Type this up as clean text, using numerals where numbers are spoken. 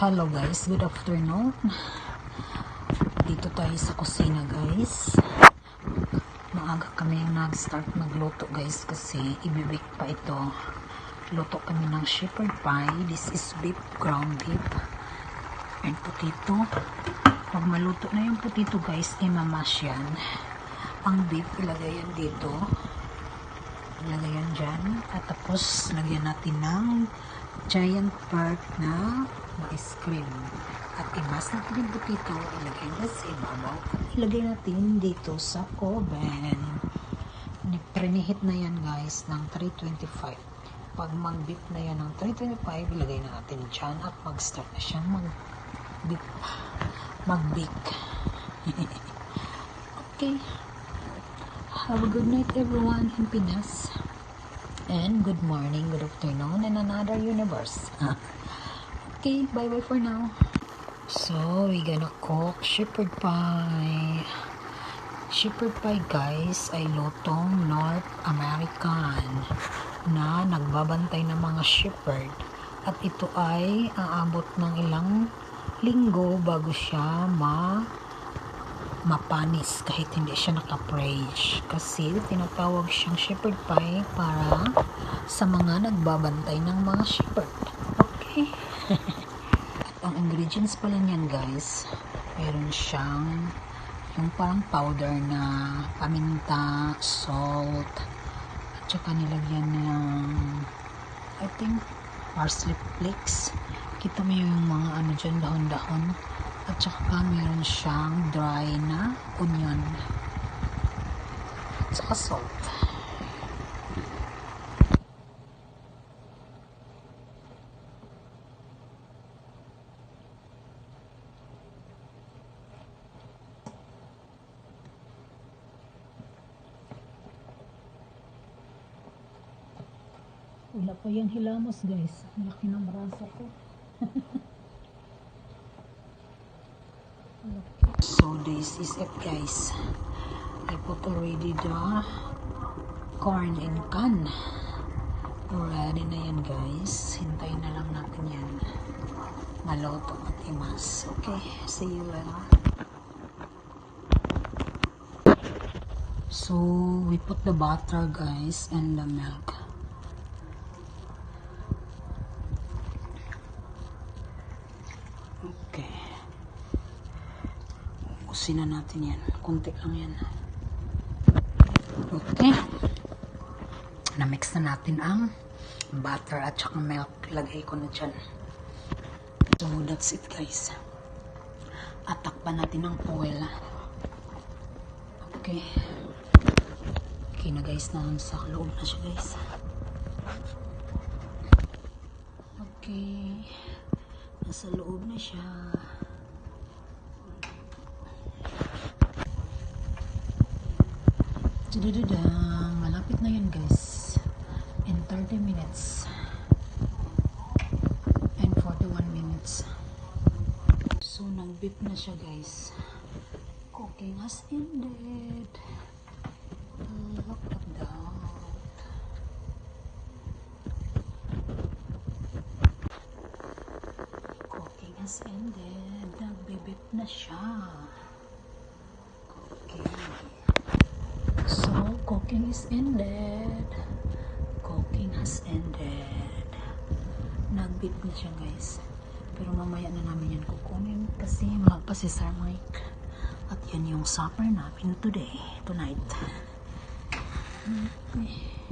Hello guys, good afternoon. Dito tayo sa kusina guys. Maaga kami nag-start magluto guys kasi ibibake pa ito. Luto kami ng shepherd pie. This is beef, ground beef and potato. Pag maluto na yung potato guys, imamash yan. Ang beef ilagay yan dito. Ilagay yan dyan. At tapos lagyan natin ng giant part na ice cream. At imas natin yung potato, ilagay na sa ibabaw. Ilagay natin dito sa oven. Prenihit na yan guys ng 325. Pag mag-beep na yan ng 325, ilagay na natin dyan at mag-start na siyang mag-bake. Okay. Have a good night everyone in Pinas. And good morning, good afternoon, and another universe. Okay, bye-bye for now. So, we gonna cook shepherd pie. Shepherd pie, guys, ay lutong North American na nagbabantay ng mga shepherd. At ito ay aabot ng ilang linggo bago siya mapanis kahit hindi siya naka-fresh. Kasi tinatawag siyang shepherd pie para sa mga nagbabantay ng mga shepherd. Okay. At ang ingredients pala niyan guys, meron siyang yung parang powder na paminta, salt, at saka nilagyan ng I think parsley flakes. Kita mo yung mga ano dyan, dahon-dahon. At saka meron siyang dry na onion. At saka salt. Wala pa yung hilamos guys. Laki ng braso ko. So this is it guys. I put already the corn in can. Ready na yan guys. Hintayin na lang natin yan maluto at imas. Okay, see you later. So we put the butter guys and the milk. Okay. Ubusin na natin yan. Kunti lang yan. Okay. Na-mix na natin ang butter at saka milk. Lagay ko na dyan. So, that's it guys. At takpan natin ng foil. Okay. Okay na guys. Nasa loob na siya guys. Okay. Nasa loob na siya. Malapit na yun guys. In 30 minutes and 41 minutes. So nag-beep na siya guys. Cooking has ended. Look at that. Cooking has ended. Nag-beep na siya. Okay. So, cooking is ended. Cooking has ended. Nag-beep na siya guys. Pero mamaya na namin yan kukunin kasi magpa si Sir Mike. At yan yung supper namin tonight. Okay.